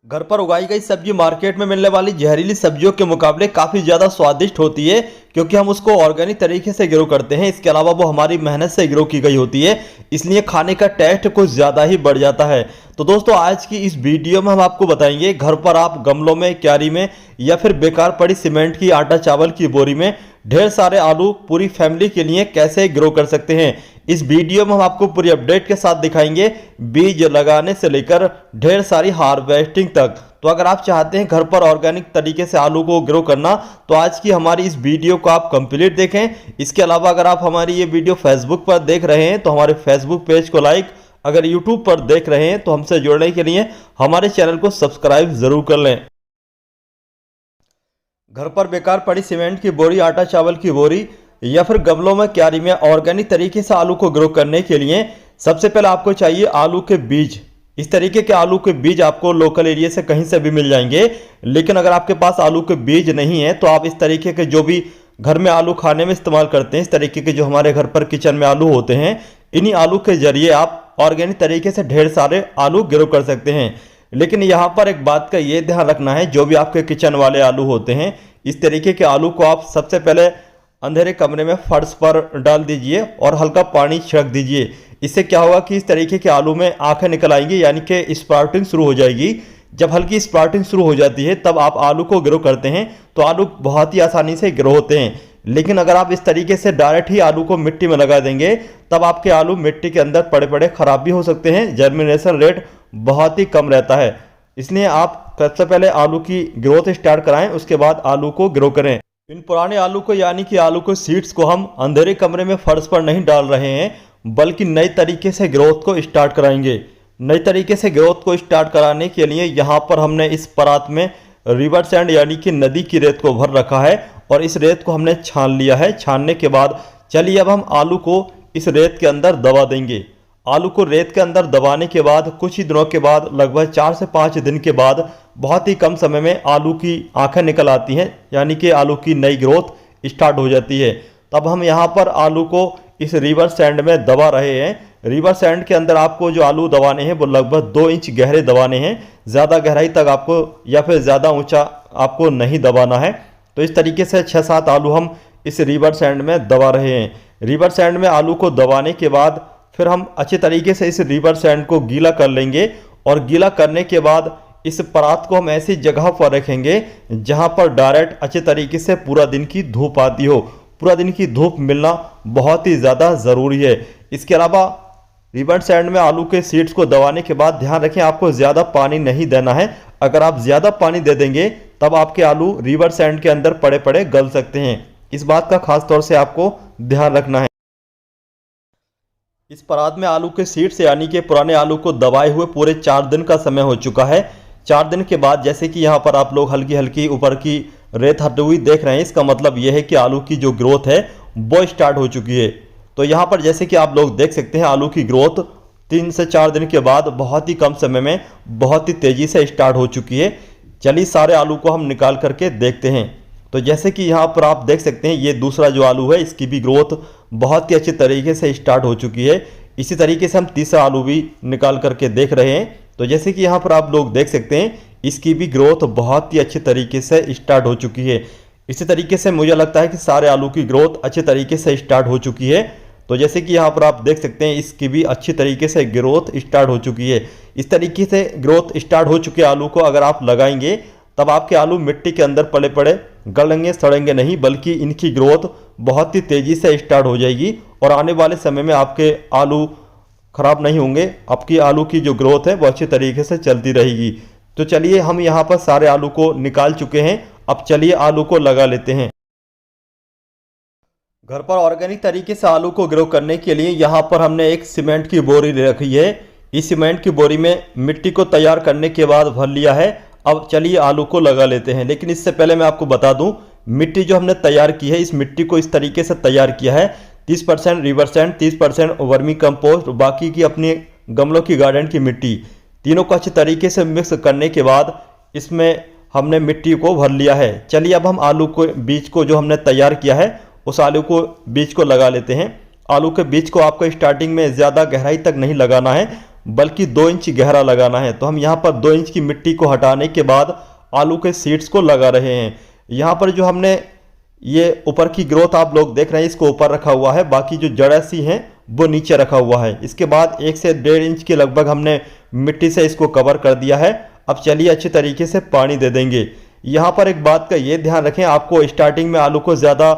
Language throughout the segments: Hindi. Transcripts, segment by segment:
घर पर उगाई गई सब्जी मार्केट में मिलने वाली जहरीली सब्जियों के मुकाबले काफ़ी ज़्यादा स्वादिष्ट होती है, क्योंकि हम उसको ऑर्गेनिक तरीके से ग्रो करते हैं। इसके अलावा वो हमारी मेहनत से ग्रो की गई होती है, इसलिए खाने का टेस्ट कुछ ज़्यादा ही बढ़ जाता है। तो दोस्तों, आज की इस वीडियो में हम आपको बताएंगे घर पर आप गमलों में, क्यारी में या फिर बेकार पड़ी सीमेंट की, आटा चावल की बोरी में ढेर सारे आलू पूरी फैमिली के लिए कैसे ग्रो कर सकते हैं। इस वीडियो में हम आपको पूरी अपडेट के साथ दिखाएंगे, बीज लगाने से लेकर ढेर सारी हार्वेस्टिंग तक। तो अगर आप चाहते हैं घर पर ऑर्गेनिक तरीके से आलू को ग्रो करना, तो आज की हमारी इस वीडियो को आप कंप्लीट देखें। इसके अलावा अगर आप हमारी ये वीडियो फेसबुक पर देख रहे हैं तो हमारे फेसबुक पेज को लाइक, अगर यूट्यूब पर देख रहे हैं तो हमसे जुड़ने के लिए हमारे चैनल को सब्सक्राइब जरूर कर लें। घर पर बेकार पड़ी सीमेंट की बोरी, आटा चावल की बोरी या फिर गमलों में, क्यारी में ऑर्गेनिक तरीके से आलू को ग्रो करने के लिए सबसे पहले आपको चाहिए आलू के बीज। इस तरीके के आलू के बीज आपको लोकल एरिया से कहीं से भी मिल जाएंगे, लेकिन अगर आपके पास आलू के बीज नहीं है तो आप इस तरीके के जो भी घर में आलू खाने में इस्तेमाल करते हैं, इस तरीके के जो हमारे घर पर किचन में आलू होते हैं, इन्हीं आलू के जरिए आप ऑर्गेनिक तरीके से ढेर सारे आलू ग्रो कर सकते हैं। लेकिन यहाँ पर एक बात का ये ध्यान रखना है, जो भी आपके किचन वाले आलू होते हैं, इस तरीके के आलू को आप सबसे पहले अंधेरे कमरे में फर्श पर डाल दीजिए और हल्का पानी छिड़क दीजिए। इससे क्या होगा कि इस तरीके के आलू में आंखें निकल आएंगी, यानी कि स्प्राउटिंग शुरू हो जाएगी। जब हल्की स्प्राउटिंग शुरू हो जाती है तब आप आलू को ग्रो करते हैं, तो आलू बहुत ही आसानी से ग्रो होते हैं। लेकिन अगर आप इस तरीके से डायरेक्ट ही आलू को मिट्टी में लगा देंगे, तब आपके आलू मिट्टी के अंदर पड़े पड़े खराब भी हो सकते हैं। जर्मिनेशन रेट बहुत ही कम रहता है, इसलिए आप सबसे पहले आलू की ग्रोथ स्टार्ट कराएं, उसके बाद आलू को ग्रो करें। इन पुराने आलू को, यानी कि आलू के सीड्स को हम अंधेरे कमरे में फर्श पर नहीं डाल रहे हैं, बल्कि नए तरीके से ग्रोथ को स्टार्ट कराएंगे। नए तरीके से ग्रोथ को स्टार्ट कराने के लिए यहाँ पर हमने इस परात में रिवर सैंड यानी कि नदी की रेत को भर रखा है और इस रेत को हमने छान लिया है। छानने के बाद चलिए अब हम आलू को इस रेत के अंदर दबा देंगे। आलू को रेत के अंदर दबाने के बाद कुछ ही दिनों के बाद, लगभग 4 से 5 दिन के बाद, बहुत ही कम समय में आलू की आंखें निकल आती हैं, यानी कि आलू की नई ग्रोथ स्टार्ट हो जाती है। तब हम यहाँ पर आलू को इस रिवर सैंड में दबा रहे हैं। रिवर सैंड के अंदर आपको जो आलू दबाने हैं वो लगभग 2 इंच गहरे दबाने हैं, ज़्यादा गहराई तक आपको या फिर ज़्यादा ऊंचा आपको नहीं दबाना है। तो इस तरीके से 6-7 आलू हम इस रिवर सैंड में दबा रहे हैं। रिवर सैंड में आलू को दबाने के बाद फिर हम अच्छे तरीके से इस रिवर सैंड को गीला कर लेंगे और गीला करने के बाद इस परात को हम ऐसी जगह पर रखेंगे जहां पर डायरेक्ट अच्छे तरीके से पूरा दिन की धूप आती हो। पूरा दिन की धूप मिलना बहुत ही ज़्यादा ज़रूरी है। इसके अलावा रिवर सैंड में आलू के सीड्स को दबाने के बाद ध्यान रखें, आपको ज़्यादा पानी नहीं देना है। अगर आप ज़्यादा पानी दे देंगे तब आपके आलू रिवर सैंड के अंदर पड़े पड़े गल सकते हैं। इस बात का खास तौर से आपको ध्यान रखना है। इस परात में आलू के सीड्स यानी कि पुराने आलू को दबाए हुए पूरे 4 दिन का समय हो चुका है। 4 दिन के बाद जैसे कि यहाँ पर आप लोग हल्की हल्की ऊपर की रेत हटी हुई देख रहे हैं, इसका मतलब यह है कि आलू की जो ग्रोथ है वो स्टार्ट हो चुकी है। तो यहाँ पर जैसे कि आप लोग देख सकते हैं, आलू की ग्रोथ 3 से 4 दिन के बाद बहुत ही कम समय में बहुत ही तेज़ी से स्टार्ट हो चुकी है। चलिए सारे आलू को हम निकाल करके देखते हैं। तो जैसे कि यहाँ पर आप देख सकते हैं, ये दूसरा जो आलू है इसकी भी ग्रोथ बहुत ही अच्छे तरीके से स्टार्ट हो चुकी है। इसी तरीके से हम तीसरा आलू भी निकाल करके देख रहे हैं। तो जैसे कि यहाँ पर आप लोग देख सकते हैं, इसकी भी ग्रोथ बहुत ही अच्छे तरीके से स्टार्ट हो चुकी है। इसी तरीके से मुझे लगता है कि सारे आलू की ग्रोथ अच्छे तरीके से स्टार्ट हो चुकी है। तो जैसे कि यहाँ पर आप देख सकते हैं, इसकी भी अच्छी तरीके से ग्रोथ स्टार्ट हो चुकी है। इस तरीके से ग्रोथ स्टार्ट हो चुके आलू को अगर आप लगाएंगे तब आपके आलू मिट्टी के अंदर पड़े पड़े गलेंगे, सड़ेंगे नहीं, बल्कि इनकी ग्रोथ बहुत ही तेज़ी से स्टार्ट हो जाएगी और आने वाले समय में आपके आलू खराब नहीं होंगे। आपकी आलू की जो ग्रोथ है वो अच्छी तरीके से चलती रहेगी। तो चलिए हम यहाँ पर सारे आलू को निकाल चुके हैं। अब चलिए आलू को लगा लेते हैं। घर पर ऑर्गेनिक तरीके से आलू को ग्रो करने के लिए यहाँ पर हमने एक सीमेंट की बोरी रखी है। इस सीमेंट की बोरी में मिट्टी को तैयार करने के बाद भर लिया है। अब चलिए आलू को लगा लेते हैं। लेकिन इससे पहले मैं आपको बता दूं, मिट्टी जो हमने तैयार की है, इस मिट्टी को इस तरीके से तैयार किया है, 30% रिवर सैंड, 30% वर्मी कंपोस्ट, बाकी की अपनी गमलों की गार्डन की मिट्टी, तीनों को अच्छे तरीके से मिक्स करने के बाद इसमें हमने मिट्टी को भर लिया है। चलिए अब हम आलू को बीज को जो हमने तैयार किया है उस आलू को बीज को लगा लेते हैं। आलू के बीज को आपको स्टार्टिंग में ज़्यादा गहराई तक नहीं लगाना है, बल्कि 2 इंच गहरा लगाना है। तो हम यहाँ पर 2 इंच की मिट्टी को हटाने के बाद आलू के सीड्स को लगा रहे हैं। यहाँ पर जो हमने ये ऊपर की ग्रोथ आप लोग देख रहे हैं, इसको ऊपर रखा हुआ है, बाकी जो जड़ सी हैं वो नीचे रखा हुआ है। इसके बाद 1 से 1.5 इंच के लगभग हमने मिट्टी से इसको कवर कर दिया है। अब चलिए अच्छी तरीके से पानी दे देंगे। यहाँ पर एक बात का ये ध्यान रखें, आपको स्टार्टिंग में आलू को ज़्यादा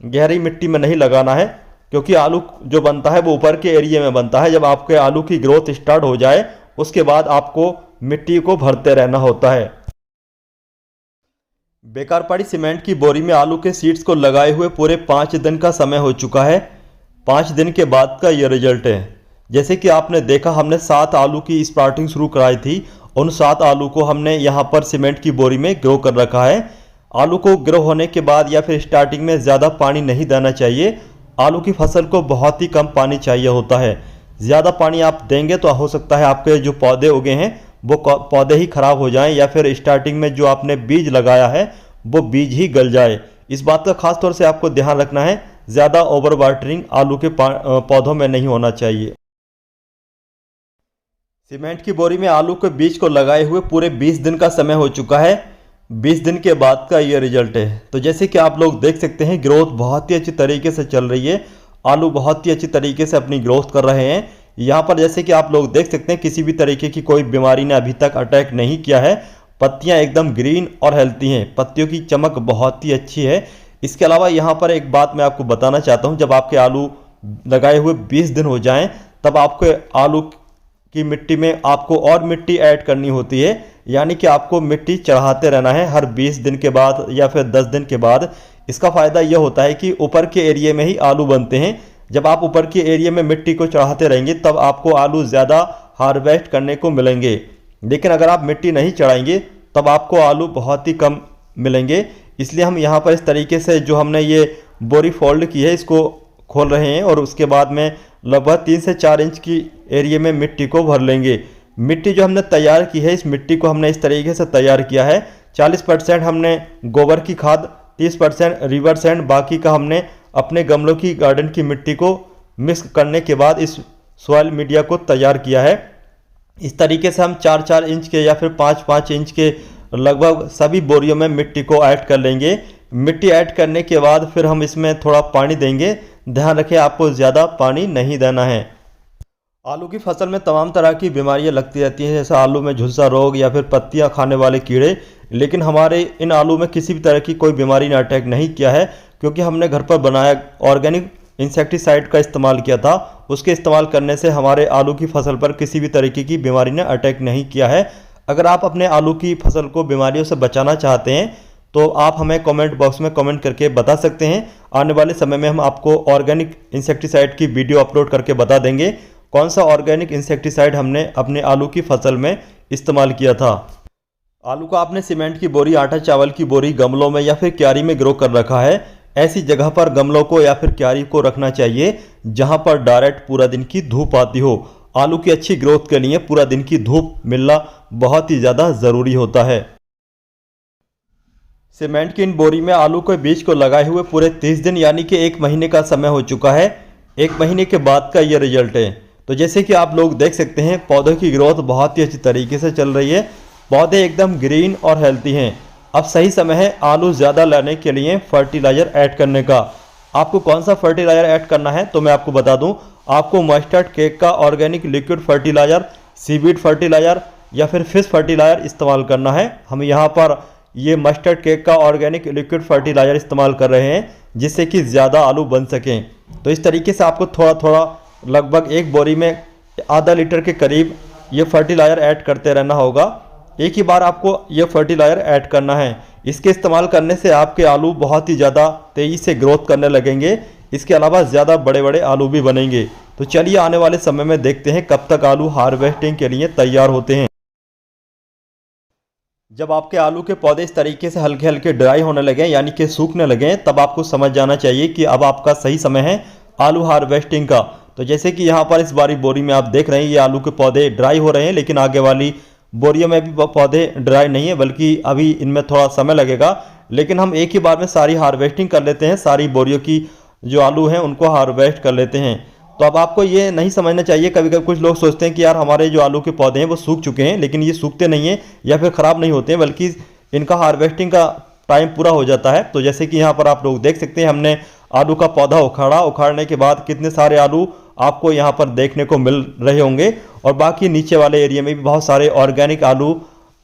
गहरी मिट्टी में नहीं लगाना है, क्योंकि आलू जो बनता है वो ऊपर के एरिया में बनता है। जब आपके आलू की ग्रोथ स्टार्ट हो जाए उसके बाद आपको मिट्टी को भरते रहना होता है। बेकार पड़ी सीमेंट की बोरी में आलू के सीड्स को लगाए हुए पूरे 5 दिन का समय हो चुका है। 5 दिन के बाद का ये रिजल्ट है। जैसे कि आपने देखा, हमने 7 आलू की स्प्राउटिंग शुरू कराई थी। उन 7 आलू को हमने यहाँ पर सीमेंट की बोरी में ग्रो कर रखा है। आलू को ग्रो होने के बाद या फिर स्टार्टिंग में ज़्यादा पानी नहीं देना चाहिए। आलू की फसल को बहुत ही कम पानी चाहिए होता है। ज़्यादा पानी आप देंगे तो हो सकता है आपके जो पौधे उगे हैं वो पौधे ही खराब हो जाएं, या फिर स्टार्टिंग में जो आपने बीज लगाया है वो बीज ही गल जाए। इस बात का खास तौर से आपको ध्यान रखना है, ज़्यादा ओवर वाटरिंग आलू के पौधों में नहीं होना चाहिए। सीमेंट की बोरी में आलू के बीज को लगाए हुए पूरे 20 दिन का समय हो चुका है। 20 दिन के बाद का ये रिजल्ट है। तो जैसे कि आप लोग देख सकते हैं, ग्रोथ बहुत ही अच्छी तरीके से चल रही है। आलू बहुत ही अच्छी तरीके से अपनी ग्रोथ कर रहे हैं। यहाँ पर जैसे कि आप लोग देख सकते हैं, किसी भी तरीके की कोई बीमारी ने अभी तक अटैक नहीं किया है। पत्तियाँ एकदम ग्रीन और हेल्थी हैं। पत्तियों की चमक बहुत ही अच्छी है। इसके अलावा यहाँ पर एक बात मैं आपको बताना चाहता हूँ, जब आपके आलू लगाए हुए 20 दिन हो जाएं तब आपके आलू की मिट्टी में आपको और मिट्टी ऐड करनी होती है। यानी कि आपको मिट्टी चढ़ाते रहना है हर 20 दिन के बाद या फिर 10 दिन के बाद। इसका फ़ायदा यह होता है कि ऊपर के एरिया में ही आलू बनते हैं। जब आप ऊपर के एरिया में मिट्टी को चढ़ाते रहेंगे तब आपको आलू ज़्यादा हार्वेस्ट करने को मिलेंगे। लेकिन अगर आप मिट्टी नहीं चढ़ाएंगे तब आपको आलू बहुत ही कम मिलेंगे। इसलिए हम यहाँ पर इस तरीके से जो हमने ये बोरी फोल्ड की है इसको खोल रहे हैं और उसके बाद में लगभग 3 से 4 इंच की एरिया में मिट्टी को भर लेंगे। मिट्टी जो हमने तैयार की है, इस मिट्टी को हमने इस तरीके से तैयार किया है। 40% हमने गोबर की खाद, 30% रिवर सैंड, बाकी का हमने अपने गमलों की गार्डन की मिट्टी को मिक्स करने के बाद इस सॉइल मीडिया को तैयार किया है। इस तरीके से हम 4-4 इंच के या फिर 5-5 इंच के लगभग सभी बोरियों में मिट्टी को ऐड कर लेंगे। मिट्टी ऐड करने के बाद फिर हम इसमें थोड़ा पानी देंगे। ध्यान रखें, आपको ज़्यादा पानी नहीं देना है। आलू की फसल में तमाम तरह की बीमारियां लगती रहती हैं, जैसे आलू में झुलसा रोग या फिर पत्तियां खाने वाले कीड़े। लेकिन हमारे इन आलू में किसी भी तरह की कोई बीमारी ने अटैक नहीं किया है, क्योंकि हमने घर पर बनाया ऑर्गेनिक इंसेक्टिसाइड का इस्तेमाल किया था। उसके इस्तेमाल करने से हमारे आलू की फसल पर किसी भी तरीके की बीमारी ने अटैक नहीं किया है। अगर आप अपने आलू की फसल को बीमारियों से बचाना चाहते हैं तो आप हमें कमेंट बॉक्स में कमेंट करके बता सकते हैं। आने वाले समय में हम आपको ऑर्गेनिक इंसेक्टिसाइड की वीडियो अपलोड करके बता देंगे कौन सा ऑर्गेनिक इंसेक्टिसाइड हमने अपने आलू की फसल में इस्तेमाल किया था। आलू को आपने सीमेंट की बोरी, आटा चावल की बोरी, गमलों में या फिर क्यारी में ग्रो कर रखा है। ऐसी जगह पर गमलों को या फिर क्यारी को रखना चाहिए जहां पर डायरेक्ट पूरा दिन की धूप आती हो। आलू की अच्छी ग्रोथ के लिए पूरा दिन की धूप मिलना बहुत ही ज़्यादा ज़रूरी होता है। सीमेंट की इन बोरी में आलू के बीज को लगाए हुए पूरे 30 दिन यानी कि 1 महीने का समय हो चुका है। 1 महीने के बाद का ये रिजल्ट है। तो जैसे कि आप लोग देख सकते हैं, पौधों की ग्रोथ बहुत ही अच्छी तरीके से चल रही है। पौधे एकदम ग्रीन और हेल्थी हैं। अब सही समय है आलू ज़्यादा लाने के लिए फर्टिलाइज़र ऐड करने का। आपको कौन सा फर्टिलाइज़र ऐड करना है तो मैं आपको बता दूं। आपको मस्टर्ड केक का organic liquid fertiliser, seaweed fertiliser या फिर फिश फर्टिलाइज़र इस्तेमाल करना है। हम यहाँ पर ये मस्टर्ड केक का ऑर्गेनिक लिक्विड फर्टिलाइज़र इस्तेमाल कर रहे हैं जिससे कि ज़्यादा आलू बन सकें। तो इस तरीके से आपको थोड़ा थोड़ा लगभग एक बोरी में आधा लीटर के करीब ये फर्टिलाइज़र ऐड करते रहना होगा। एक ही बार आपको ये फर्टिलाइज़र ऐड करना है। इसके इस्तेमाल करने से आपके आलू बहुत ही ज़्यादा तेज़ी से ग्रोथ करने लगेंगे। इसके अलावा ज़्यादा बड़े बड़े आलू भी बनेंगे। तो चलिए आने वाले समय में देखते हैं कब तक आलू हार्वेस्टिंग के लिए तैयार होते हैं। जब आपके आलू के पौधे इस तरीके से हल्के हल्के ड्राई होने लगे यानी कि सूखने लगे, तब आपको समझ जाना चाहिए कि अब आपका सही समय है आलू हार्वेस्टिंग का। तो जैसे कि यहाँ पर इस बारी बोरी में आप देख रहे हैं ये आलू के पौधे ड्राई हो रहे हैं, लेकिन आगे वाली बोरियों में भी पौधे ड्राई नहीं है, बल्कि अभी इनमें थोड़ा समय लगेगा। लेकिन हम एक ही बार में सारी हार्वेस्टिंग कर लेते हैं, सारी बोरियों की जो आलू हैं उनको हार्वेस्ट कर लेते हैं। तो अब आपको ये नहीं समझना चाहिए। कभी कभी कुछ लोग सोचते हैं कि यार हमारे जो आलू के पौधे हैं वो सूख चुके हैं, लेकिन ये सूखते नहीं हैं या फिर ख़राब नहीं होते हैं, बल्कि इनका हार्वेस्टिंग का टाइम पूरा हो जाता है। तो जैसे कि यहाँ पर आप लोग देख सकते हैं, हमने आलू का पौधा उखाड़ने के बाद कितने सारे आलू आपको यहाँ पर देखने को मिल रहे होंगे, और बाकी नीचे वाले एरिया में भी बहुत सारे ऑर्गेनिक आलू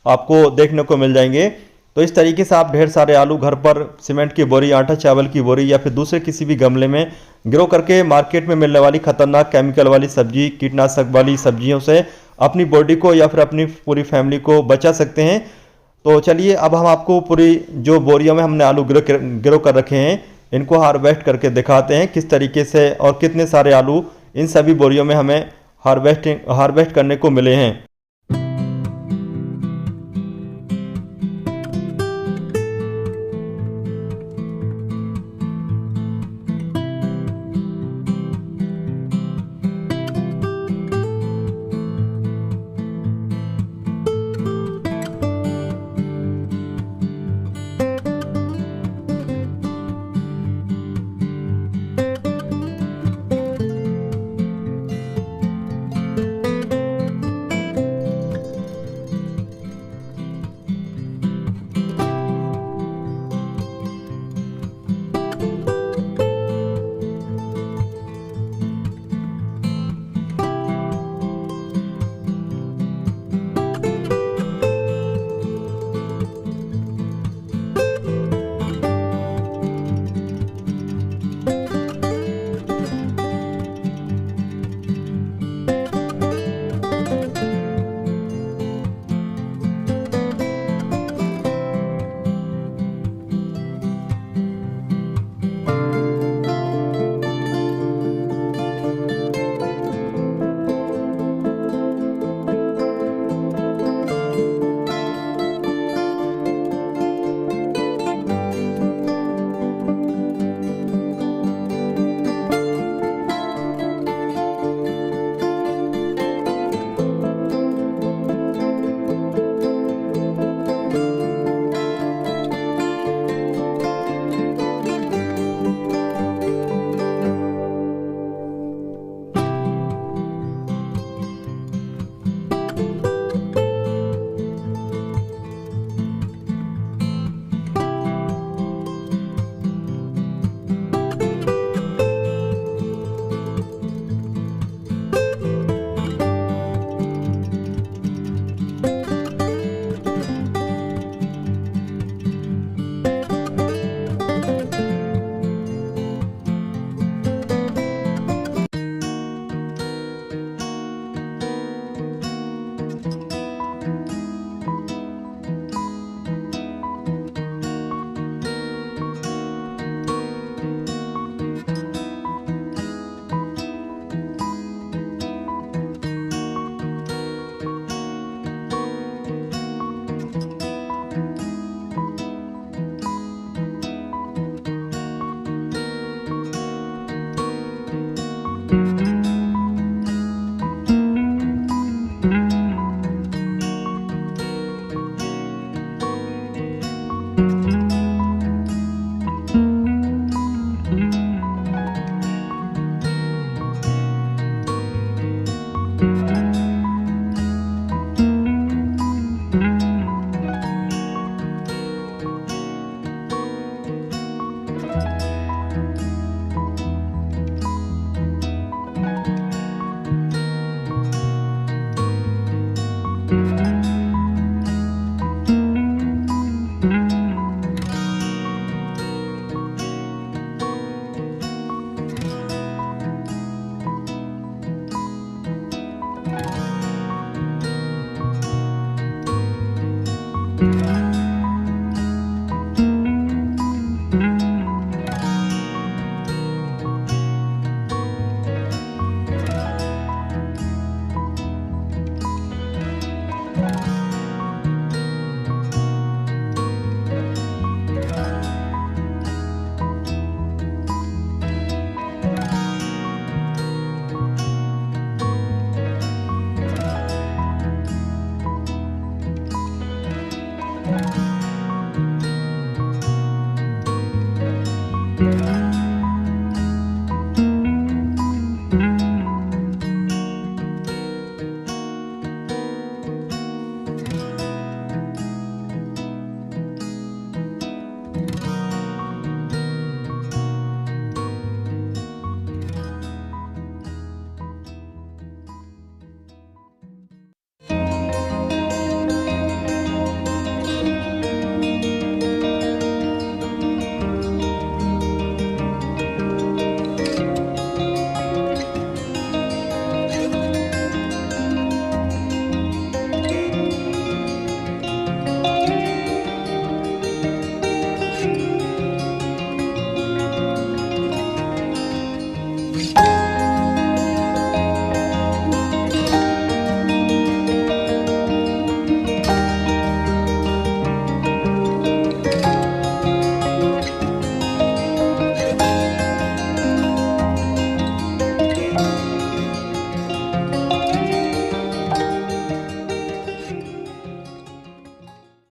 आपको देखने को मिल जाएंगे। तो इस तरीके से आप ढेर सारे आलू घर पर सीमेंट की बोरी, आटा चावल की बोरी या फिर दूसरे किसी भी गमले में ग्रो करके मार्केट में मिलने वाली खतरनाक केमिकल वाली सब्जी, कीटनाशक वाली सब्जियों से अपनी बॉडी को या फिर अपनी पूरी फैमिली को बचा सकते हैं। तो चलिए अब हम आपको पूरी जो बोरियों में हमने आलू ग्रो कर रखे हैं इनको हार्वेस्ट करके दिखाते हैं किस तरीके से और कितने सारे आलू इन सभी बोरियों में हमें हार्वेस्ट करने को मिले हैं।